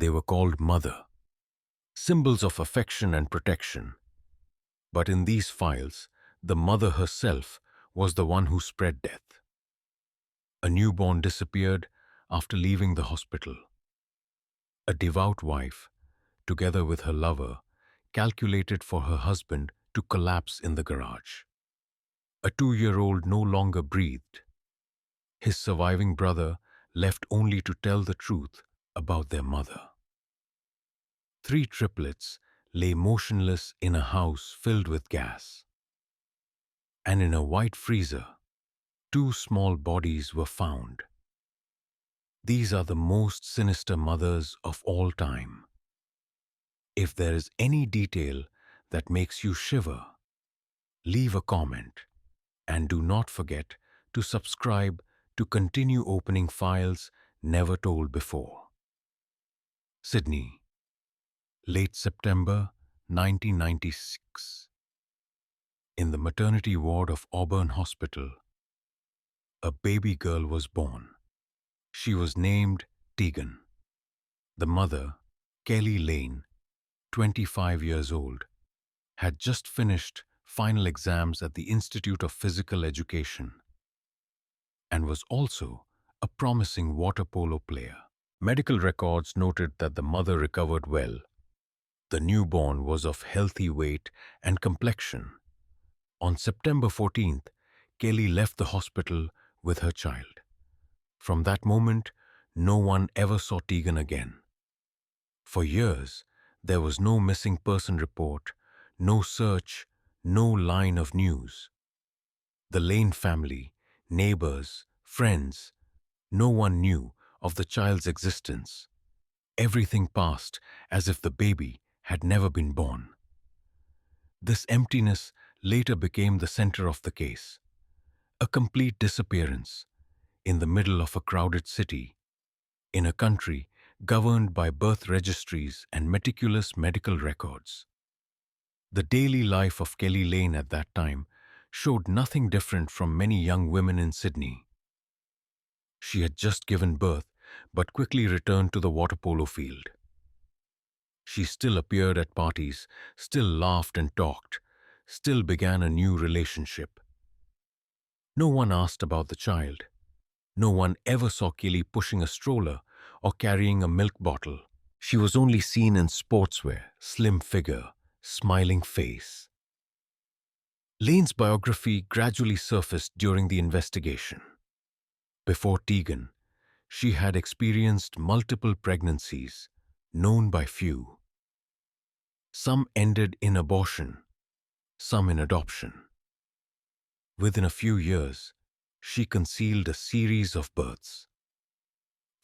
They were called mother, symbols of affection and protection. But in these files, the mother herself was the one who spread death. A newborn disappeared after leaving the hospital. A devout wife, together with her lover, calculated for her husband to collapse in the garage. A 2-year-old no longer breathed. His surviving brother left only to tell the truth about their mother. 3 triplets lay motionless in a house filled with gas. And in a white freezer, 2 small bodies were found. These are the most sinister mothers of all time. If there is any detail that makes you shiver, leave a comment, and do not forget to subscribe to continue opening files never told before. Sydney, late September 1996. In the maternity ward of Auburn Hospital, a baby girl was born. She was named Tegan. The mother, Keli Lane, 25 years old, had just finished final exams at the Institute of Physical Education and was also a promising water polo player. Medical records noted that the mother recovered well. The newborn was of healthy weight and complexion. On September 14th, Keli left the hospital with her child. From that moment, no one ever saw Tegan again. For years, there was no missing person report, no search, no line of news. The Lane family, neighbors, friends, no one knew of the child's existence. Everything passed as if the baby had never been born. This emptiness later became the center of the case. A complete disappearance in the middle of a crowded city, in a country governed by birth registries and meticulous medical records. The daily life of Keli Lane at that time showed nothing different from many young women in Sydney. She had just given birth, but quickly returned to the water polo field. She still appeared at parties, still laughed and talked, still began a new relationship. No one asked about the child. No one ever saw Keli pushing a stroller or carrying a milk bottle. She was only seen in sportswear, slim figure, smiling face. Lane's biography gradually surfaced during the investigation. Before Tegan, she had experienced multiple pregnancies, known by few. Some ended in abortion, some in adoption. Within a few years, she concealed a series of births.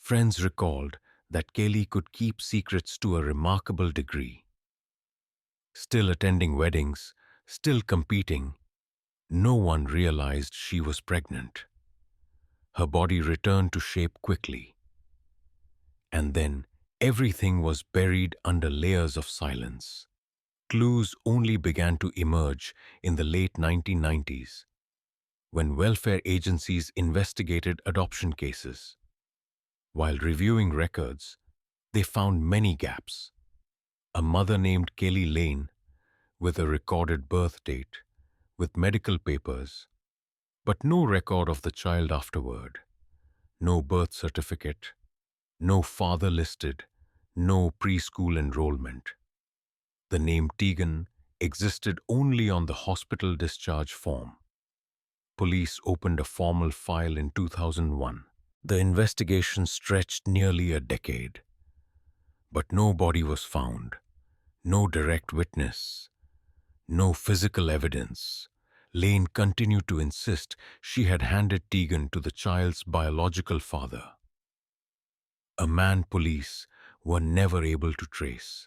Friends recalled that Keli could keep secrets to a remarkable degree. Still attending weddings, still competing, no one realized she was pregnant. Her body returned to shape quickly. And then everything was buried under layers of silence. Clues only began to emerge in the late 1990s, when welfare agencies investigated adoption cases. While reviewing records, they found many gaps. A mother named Keli Lane, with a recorded birth date, with medical papers, but no record of the child afterward. No birth certificate, no father listed, no preschool enrollment. The name Tegan existed only on the hospital discharge form. Police opened a formal file in 2001. The investigation stretched nearly a decade. But no body was found, no direct witness, no physical evidence. Lane continued to insist she had handed Tegan to the child's biological father, a man police were never able to trace.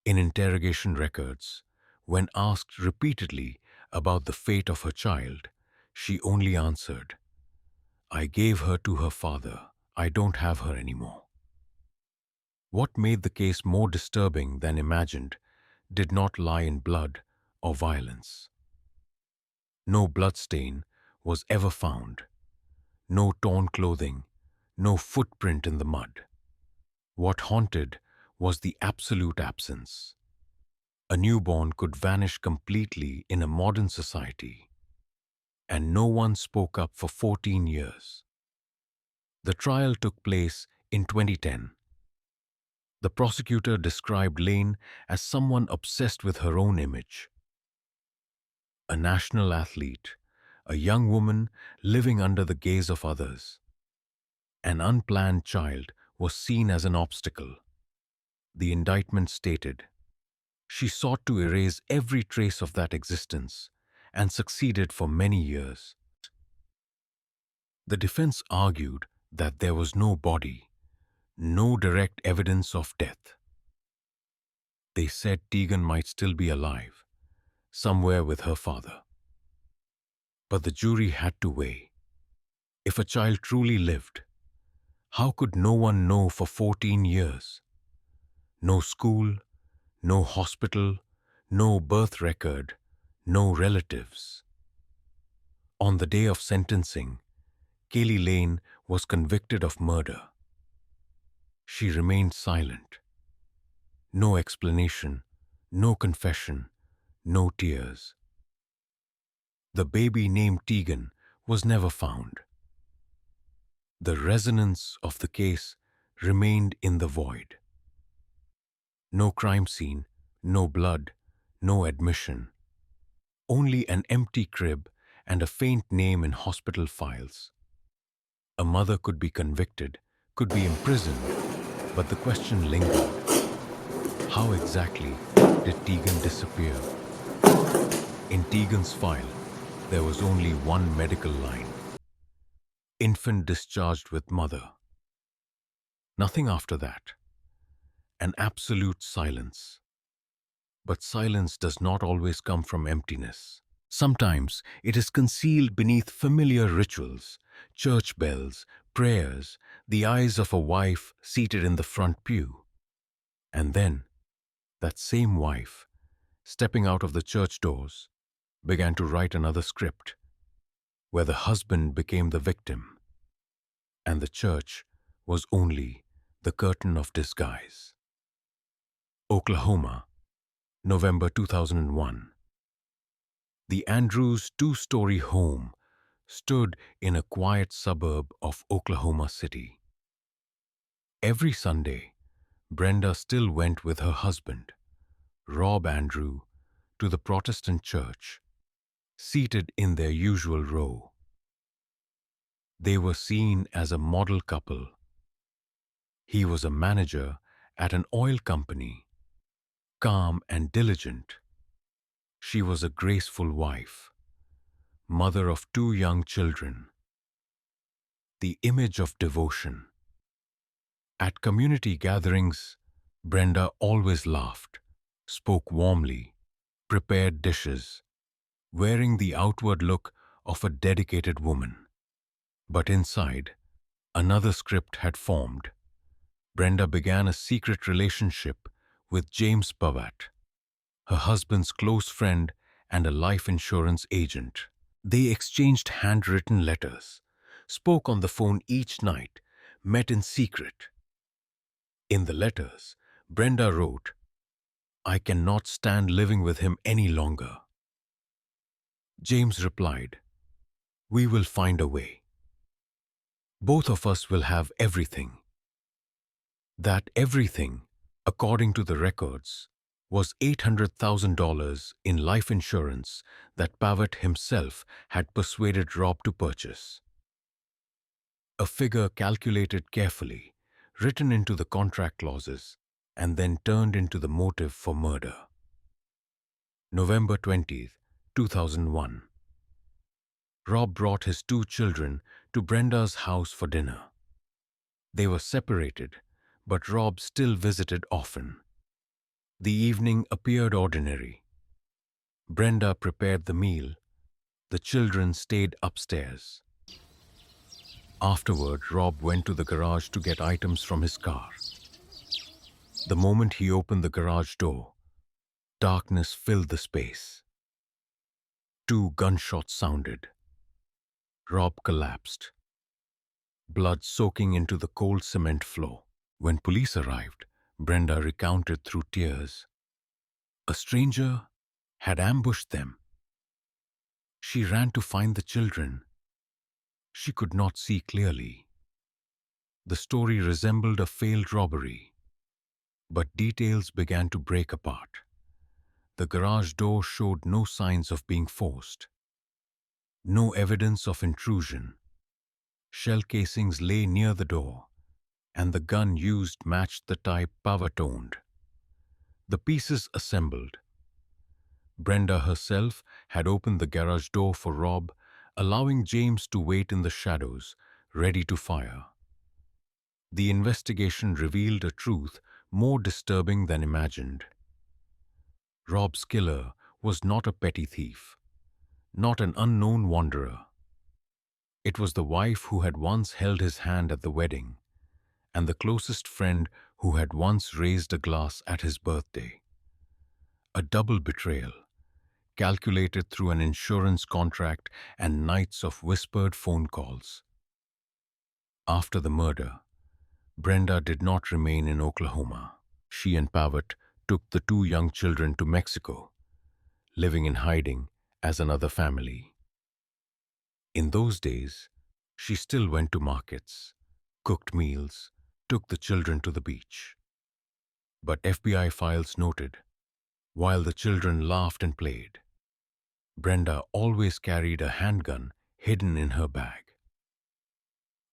In interrogation records, when asked repeatedly about the fate of her child, she only answered, "I gave her to her father. I don't have her anymore." What made the case more disturbing than imagined did not lie in blood or violence. No bloodstain was ever found, no torn clothing, no footprint in the mud. What haunted was the absolute absence. A newborn could vanish completely in a modern society, and no one spoke up for 14 years. The trial took place in 2010. The prosecutor described Lane as someone obsessed with her own image. A national athlete, a young woman living under the gaze of others. An unplanned child was seen as an obstacle. The indictment stated, she sought to erase every trace of that existence and succeeded for many years. The defense argued that there was no body, no direct evidence of death. They said Tegan might still be alive, somewhere with her father. But the jury had to weigh. If a child truly lived, how could no one know for 14 years? No school, no hospital, no birth record, no relatives. On the day of sentencing, Keli Lane was convicted of murder. She remained silent. No explanation, no confession, no tears. The baby named Tegan was never found. The resonance of the case remained in the void. No crime scene, no blood, no admission. Only an empty crib and a faint name in hospital files. A mother could be convicted, could be imprisoned, but the question lingered. How exactly did Tegan disappear? In Tegan's file, there was only one medical line. Infant discharged with mother. Nothing after that. An absolute silence. But silence does not always come from emptiness. Sometimes it is concealed beneath familiar rituals, church bells, prayers, the eyes of a wife seated in the front pew. And then, that same wife, stepping out of the church doors, began to write another script, where the husband became the victim, and the church was only the curtain of disguise. Oklahoma, November 2001. The Andrews' two-story home stood in a quiet suburb of Oklahoma City. Every Sunday, Brenda still went with her husband, Rob Andrew, to the Protestant church, seated in their usual row. They were seen as a model couple. He was a manager at an oil company, calm and diligent. She was a graceful wife, mother of 2 young children. The image of devotion. At community gatherings, Brenda always laughed, spoke warmly, prepared dishes, wearing the outward look of a dedicated woman. But inside, another script had formed. Brenda began a secret relationship with James Pavatt, her husband's close friend and a life insurance agent. They exchanged handwritten letters, spoke on the phone each night, met in secret. In the letters, Brenda wrote, "I cannot stand living with him any longer." James replied, "We will find a way. Both of us will have everything." That everything, according to the records, was $800,000 in life insurance that Pavatt himself had persuaded Rob to purchase. A figure calculated carefully, written into the contract clauses, and then turned into the motive for murder. November 20th, 2001. Rob brought his 2 children to Brenda's house for dinner. They were separated, but Rob still visited often. The evening appeared ordinary. Brenda prepared the meal. The children stayed upstairs. Afterward, Rob went to the garage to get items from his car. The moment he opened the garage door, darkness filled the space. 2 gunshots sounded. Rob collapsed, blood soaking into the cold cement floor. When police arrived, Brenda recounted through tears. A stranger had ambushed them. She ran to find the children. She could not see clearly. The story resembled a failed robbery, but details began to break apart. The garage door showed no signs of being forced, no evidence of intrusion. Shell casings lay near the door, and the gun used matched the type Pavat owned. The pieces assembled. Brenda herself had opened the garage door for Rob, allowing James to wait in the shadows, ready to fire. The investigation revealed a truth more disturbing than imagined. Rob's killer was not a petty thief, not an unknown wanderer. It was the wife who had once held his hand at the wedding, and the closest friend who had once raised a glass at his birthday. A double betrayal, calculated through an insurance contract and nights of whispered phone calls. After the murder, Brenda did not remain in Oklahoma. She and Pavat took the two young children to Mexico, living in hiding as another family. In those days, she still went to markets, cooked meals, took the children to the beach. But FBI files noted, while the children laughed and played, Brenda always carried a handgun hidden in her bag.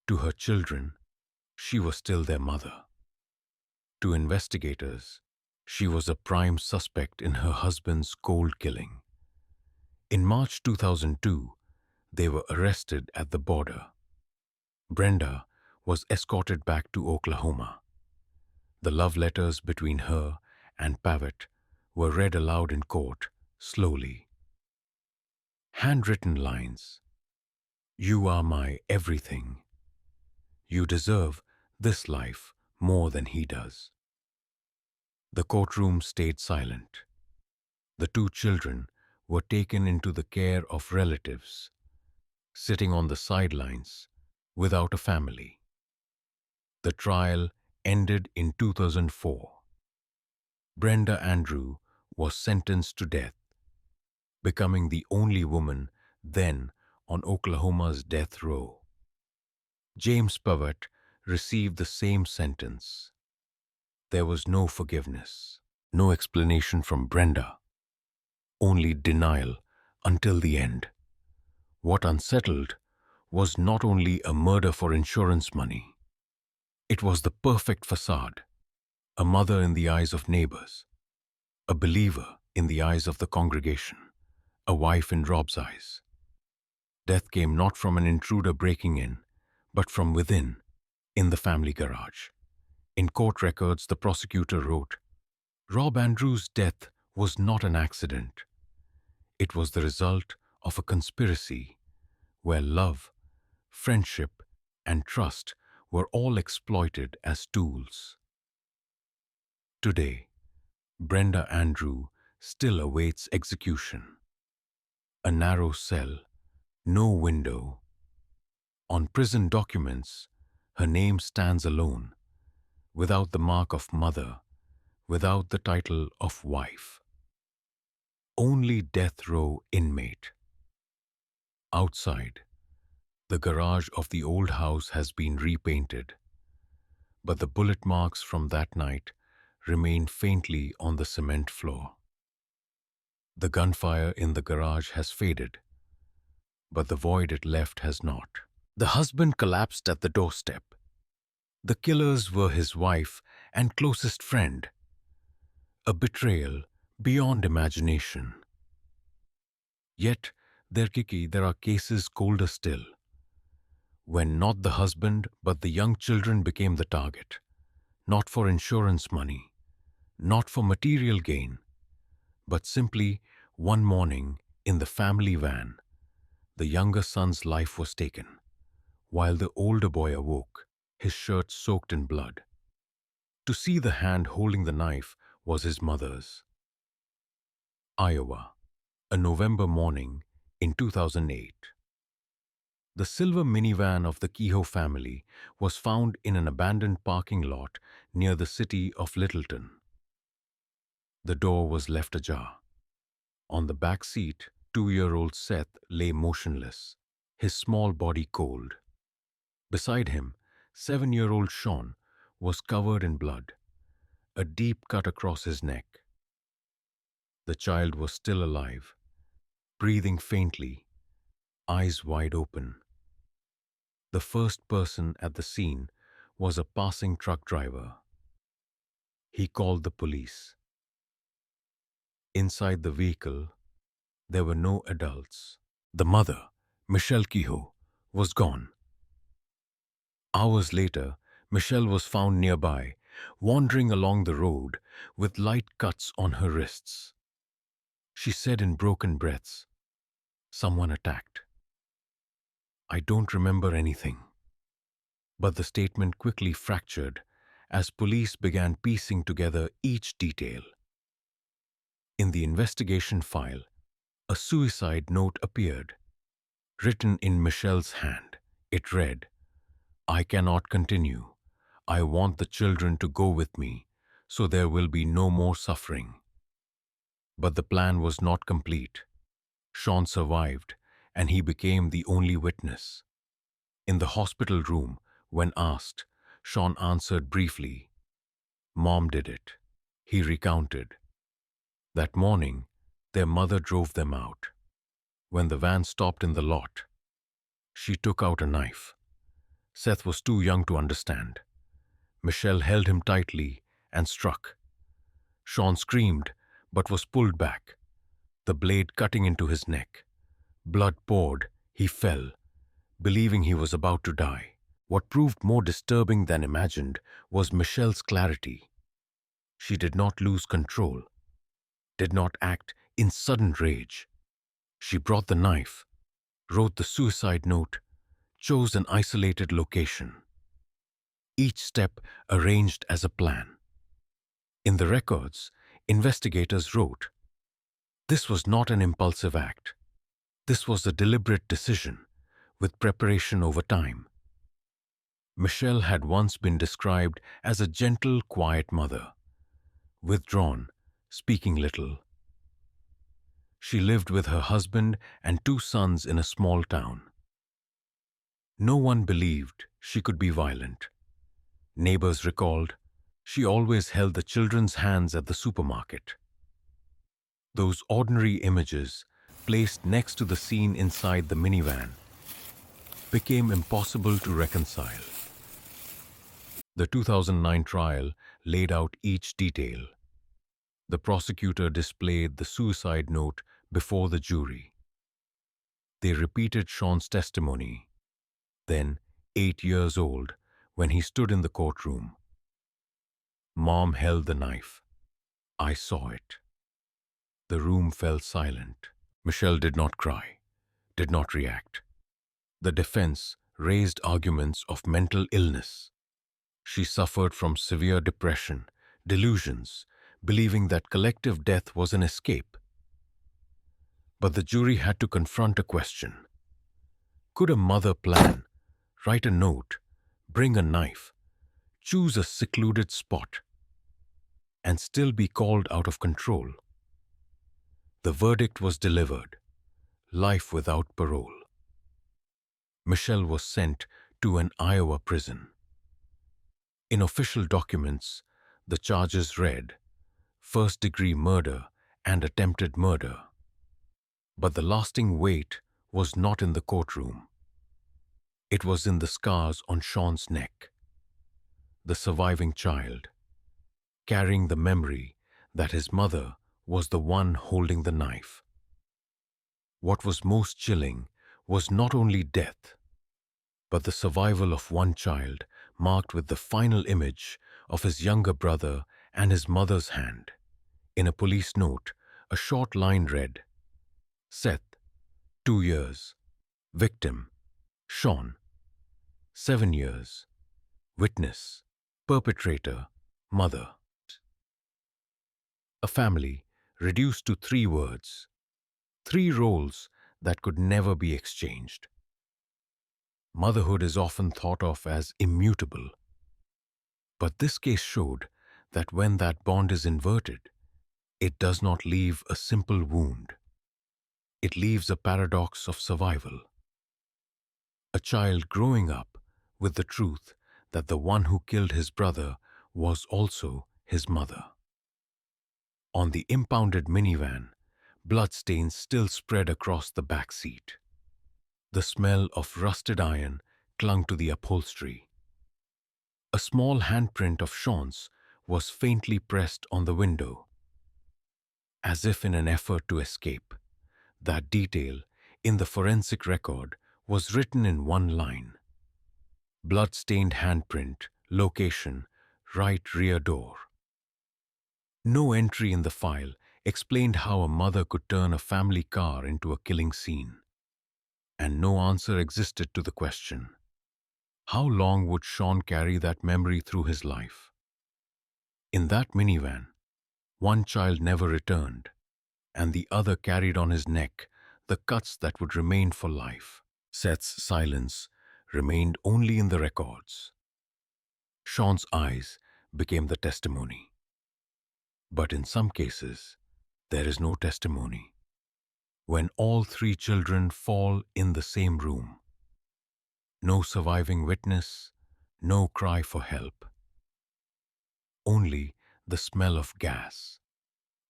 To her children, she was still their mother. To investigators, she was a prime suspect in her husband's cold killing. In March 2002, they were arrested at the border. Brenda was escorted back to Oklahoma. The love letters between her and Pavat were read aloud in court, slowly. Handwritten lines. "You are my everything. You deserve this life more than he does." The courtroom stayed silent. The two children were taken into the care of relatives, sitting on the sidelines without a family. The trial ended in 2004. Brenda Andrew was sentenced to death, becoming the only woman then on Oklahoma's death row. James Pavat received the same sentence. There was no forgiveness, no explanation from Brenda, only denial until the end. What unsettled was not only a murder for insurance money. It was the perfect facade, a mother in the eyes of neighbors, a believer in the eyes of the congregation, a wife in Rob's eyes. Death came not from an intruder breaking in, but from within, in the family garage. In court records, the prosecutor wrote, "Rob Andrews' death was not an accident. It was the result of a conspiracy where love, friendship, and trust were all exploited as tools." Today, Brenda Andrew still awaits execution. A narrow cell, no window. On prison documents, her name stands alone, without the mark of mother, without the title of wife. Only death row inmate. Outside, the garage of the old house has been repainted, but the bullet marks from that night remain faintly on the cement floor. The gunfire in the garage has faded, but the void it left has not. The husband collapsed at the doorstep. The killers were his wife and closest friend. A betrayal beyond imagination. Yet, there are cases colder still, when not the husband but the young children became the target, not for insurance money, not for material gain, but simply one morning in the family van, the younger son's life was taken, while the older boy awoke, his shirt soaked in blood. To see the hand holding the knife was his mother's. Iowa, a November morning in 2008. The silver minivan of the Kehoe family was found in an abandoned parking lot near the city of Littleton. The door was left ajar. On the back seat, 2-year-old Seth lay motionless, his small body cold. Beside him, 7-year-old Sean was covered in blood, a deep cut across his neck. The child was still alive, breathing faintly, eyes wide open. The first person at the scene was a passing truck driver. He called the police. Inside the vehicle, there were no adults. The mother, Michelle Kehoe, was gone. Hours later, Michelle was found nearby, wandering along the road with light cuts on her wrists. She said in broken breaths, "Someone attacked. I don't remember anything." But the statement quickly fractured as police began piecing together each detail. In the investigation file, a suicide note appeared, written in Michelle's hand. It read, "I cannot continue. I want the children to go with me, so there will be no more suffering." But the plan was not complete. Sean survived, and he became the only witness. In the hospital room, when asked, Sean answered briefly, "Mom did it." He recounted. That morning, their mother drove them out. When the van stopped in the lot, she took out a knife. Seth was too young to understand. Michelle held him tightly and struck. Sean screamed, but was pulled back, the blade cutting into his neck. Blood poured, he fell, believing he was about to die. What proved more disturbing than imagined was Michelle's clarity. She did not lose control, did not act in sudden rage. She brought the knife, wrote the suicide note, chose an isolated location. Each step arranged as a plan. In the records, investigators wrote, "This was not an impulsive act. This was a deliberate decision, with preparation over time." Michelle had once been described as a gentle, quiet mother, withdrawn, speaking little. She lived with her husband and 2 sons in a small town. No one believed she could be violent. Neighbors recalled, she always held the children's hands at the supermarket. Those ordinary images, placed next to the scene inside the minivan, became impossible to reconcile. The 2009 trial laid out each detail. The prosecutor displayed the suicide note before the jury. They repeated Sean's testimony, then 8 years old, when he stood in the courtroom. Mom held the knife. I saw it. The room fell silent. Michelle did not cry, did not react. The defense raised arguments of mental illness. She suffered from severe depression, delusions, believing that collective death was an escape. But the jury had to confront a question. Could a mother plan, write a note, bring a knife, choose a secluded spot, and still be called out of control? The verdict was delivered: life without parole. Michelle was sent to an Iowa prison. In official documents, the charges read first-degree murder and attempted murder. But the lasting weight was not in the courtroom. It was in the scars on Sean's neck. The surviving child, carrying the memory that his mother was the one holding the knife. What was most chilling was not only death, but the survival of one child marked with the final image of his younger brother and his mother's hand. In a police note, a short line read, Seth, 2 years. Victim, Sean, 7 years. Witness, perpetrator, mother. A family reduced to 3 words, 3 roles that could never be exchanged. Motherhood is often thought of as immutable. But this case showed that when that bond is inverted, it does not leave a simple wound. It leaves a paradox of survival. A child growing up with the truth that the one who killed his brother was also his mother. On the impounded minivan, bloodstains still spread across the back seat. The smell of rusted iron clung to the upholstery. A small handprint of Sean's was faintly pressed on the window, as if in an effort to escape. That detail in the forensic record was written in one line. Blood-stained handprint, location, right rear door. No entry in the file explained how a mother could turn a family car into a killing scene. And no answer existed to the question: how long would Sean carry that memory through his life? In that minivan, one child never returned, and the other carried on his neck the cuts that would remain for life. Seth's silence remained only in the records. Sean's eyes became the testimony. But in some cases, there is no testimony. When all three children fall in the same room, no surviving witness, no cry for help. Only the smell of gas,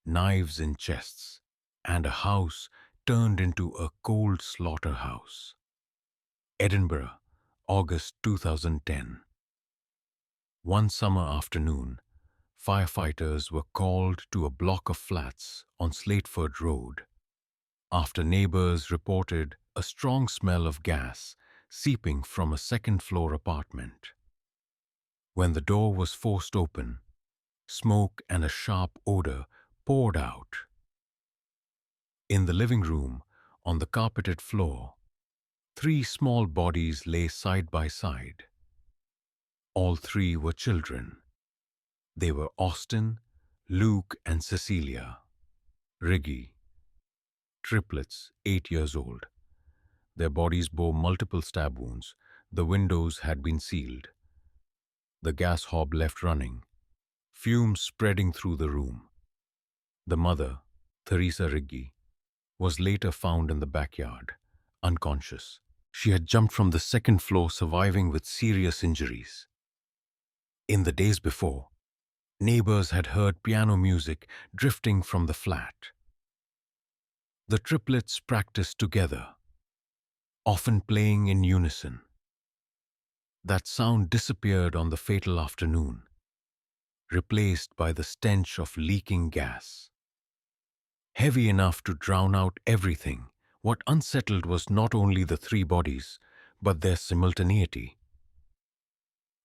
knives in chests, and a house turned into a cold slaughterhouse. Edinburgh, August 2010. One summer afternoon, firefighters were called to a block of flats on Slateford Road after neighbors reported a strong smell of gas seeping from a second-floor apartment. When the door was forced open, smoke and a sharp odor poured out. In the living room, on the carpeted floor, three small bodies lay side by side. All three were children. They were Austin, Luke, and Cecilia Riggi, triplets, 8 years old. Their bodies bore multiple stab wounds. The windows had been sealed. The gas hob left running, fumes spreading through the room. The mother, Theresa Riggi, was later found in the backyard, unconscious. She had jumped from the second floor, surviving with serious injuries. In the days before, neighbors had heard piano music drifting from the flat. The triplets practiced together, often playing in unison. That sound disappeared on the fatal afternoon, replaced by the stench of leaking gas. Heavy enough to drown out everything, what unsettled was not only the three bodies, but their simultaneity.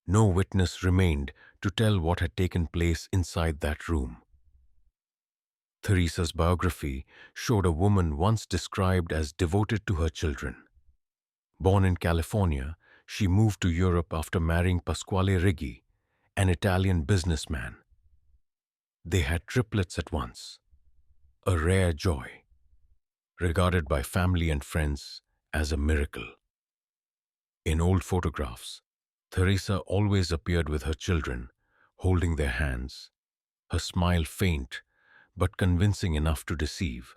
No witness remained to tell what had taken place inside that room. Theresa's biography showed a woman once described as devoted to her children. Born in California, she moved to Europe after marrying Pasquale Riggi, an Italian businessman. They had triplets at once, a rare joy, regarded by family and friends as a miracle. In old photographs, Theresa always appeared with her children, holding their hands, her smile faint but convincing enough to deceive.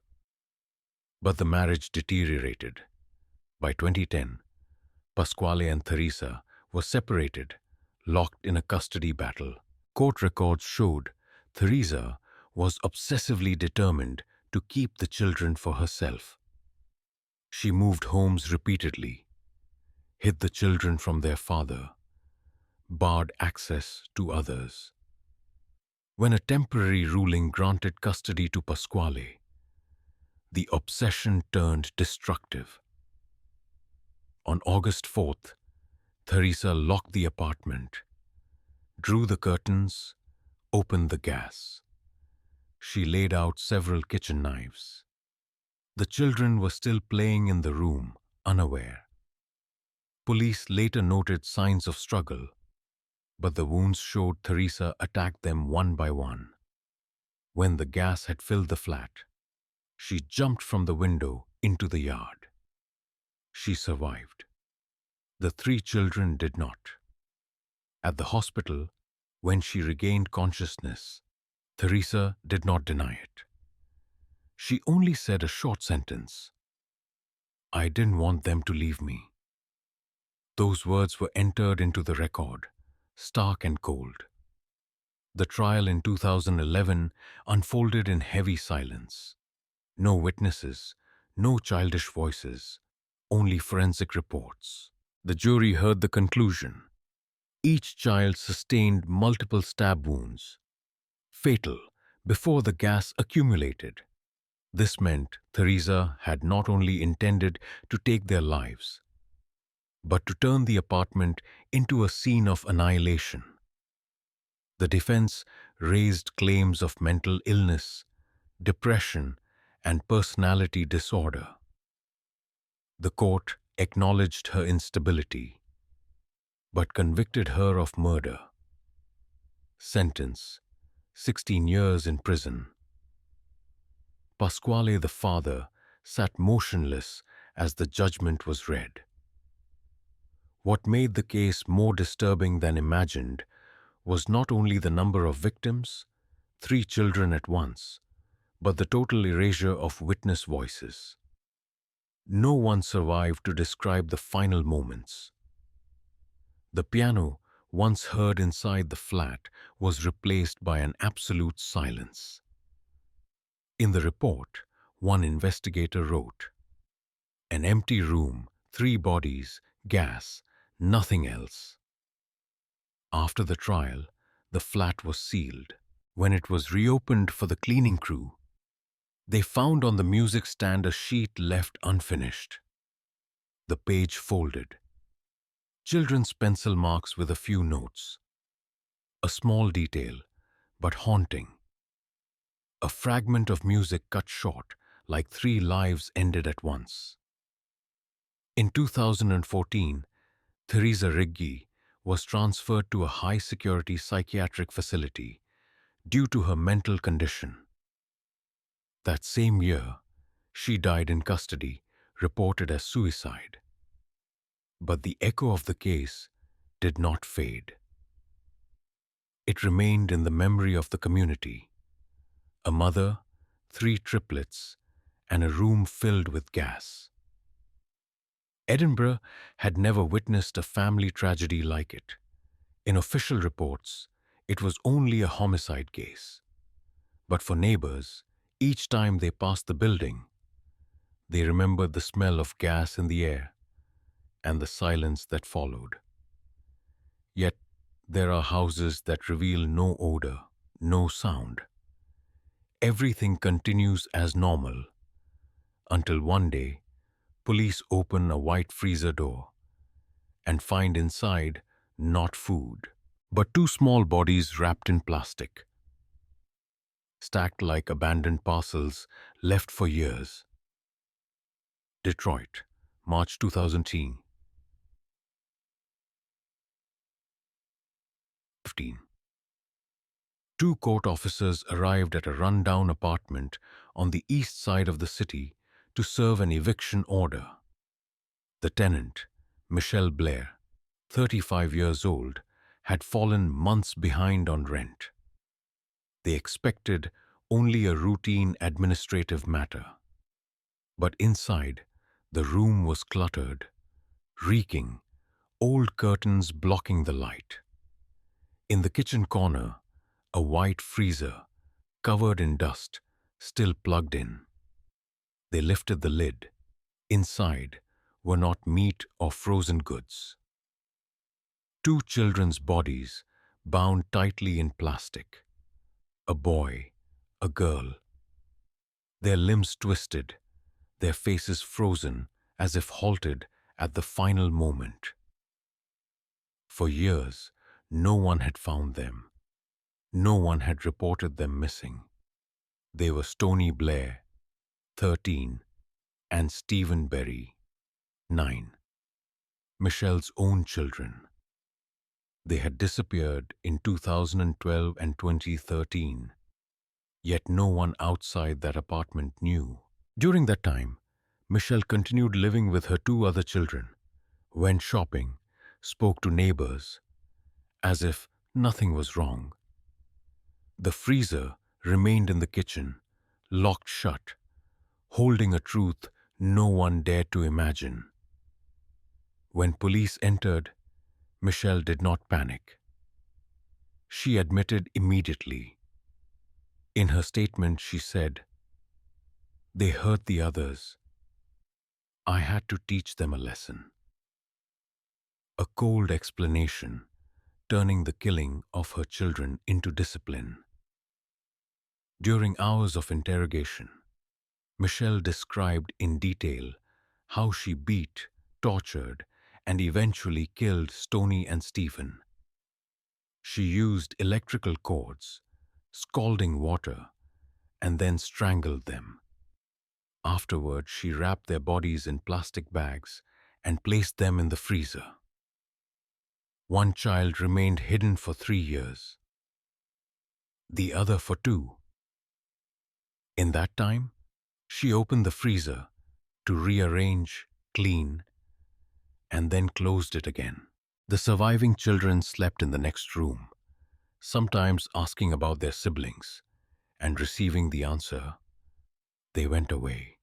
But the marriage deteriorated. By 2010, Pasquale and Theresa were separated, locked in a custody battle. Court records showed Theresa was obsessively determined to keep the children for herself. She moved homes repeatedly, hid the children from their father, barred access to others. When a temporary ruling granted custody to Pasquale, the obsession turned destructive. On August 4th, Theresa locked the apartment, drew the curtains, opened the gas. She laid out several kitchen knives. The children were still playing in the room, unaware. Police later noted signs of struggle, but the wounds showed Theresa attacked them one by one. When the gas had filled the flat, she jumped from the window into the yard. She survived. The three children did not. At the hospital, When she regained consciousness, Theresa did not deny it. She only said a short sentence: "I didn't want them to leave me." Those words were entered into the record, stark and cold. The trial in 2011 unfolded in heavy silence. No witnesses, no childish voices, only forensic reports. The jury heard the conclusion. Each child sustained multiple stab wounds, fatal, before the gas accumulated. This meant Theresa had not only intended to take their lives, but to turn the apartment into a scene of annihilation. The defense raised claims of mental illness, depression, and personality disorder. The court acknowledged her instability, but convicted her of murder. Sentence: 16 years in prison. Pasquale, the father, sat motionless as the judgment was read. What made the case more disturbing than imagined was not only the number of victims, 3 children at once, but the total erasure of witness voices. No one survived to describe the final moments. The piano, once heard inside the flat, was replaced by an absolute silence. In the report, one investigator wrote, "An empty room, 3 bodies, gas, nothing else." After the trial, the flat was sealed. When it was reopened for the cleaning crew, they found on the music stand a sheet left unfinished. The page folded. Children's pencil marks with a few notes. A small detail, but haunting. A fragment of music cut short, like 3 lives ended at once. In 2014, Theresa Riggi was transferred to a high-security psychiatric facility due to her mental condition. That same year, she died in custody, reported as suicide. But the echo of the case did not fade. It remained in the memory of the community. A mother, 3 triplets, and a room filled with gas. Edinburgh had never witnessed a family tragedy like it. In official reports, it was only a homicide case. But for neighbors, each time they passed the building, they remembered the smell of gas in the air and the silence that followed. Yet, there are houses that reveal no odor, no sound. Everything continues as normal, until one day, police open a white freezer door and find inside not food, but 2 small bodies wrapped in plastic, stacked like abandoned parcels left for years. Detroit, March 2015. 2 court officers arrived at a run-down apartment on the east side of the city to serve an eviction order. The tenant, Michelle Blair, 35 years old, had fallen months behind on rent. They expected only a routine administrative matter. But inside, the room was cluttered, reeking, old curtains blocking the light. In the kitchen corner, a white freezer, covered in dust, still plugged in. They lifted the lid. Inside were not meat or frozen goods. 2 children's bodies bound tightly in plastic. A boy, a girl. Their limbs twisted, their faces frozen as if halted at the final moment. For years, no one had found them. No one had reported them missing. They were Stony Blair, 13, and Stephen Berry, 9. Michelle's own children. They had disappeared in 2012 and 2013, yet no one outside that apartment knew. During that time, Michelle continued living with her 2 other children, went shopping, spoke to neighbors, as if nothing was wrong. The freezer remained in the kitchen, locked shut, holding a truth no one dared to imagine. When police entered, Michelle did not panic. She admitted immediately. In her statement, she said, "They hurt the others. I had to teach them a lesson." A cold explanation, turning the killing of her children into discipline. During hours of interrogation, Michelle described in detail how she beat, tortured, and eventually killed Stoney and Stephen. She used electrical cords, scalding water, and then strangled them. Afterward, she wrapped their bodies in plastic bags and placed them in the freezer. One child remained hidden for 3 years, the other for 2. In that time, she opened the freezer to rearrange, clean, and then closed it again. The surviving children slept in the next room, sometimes asking about their siblings and receiving the answer, "They went away."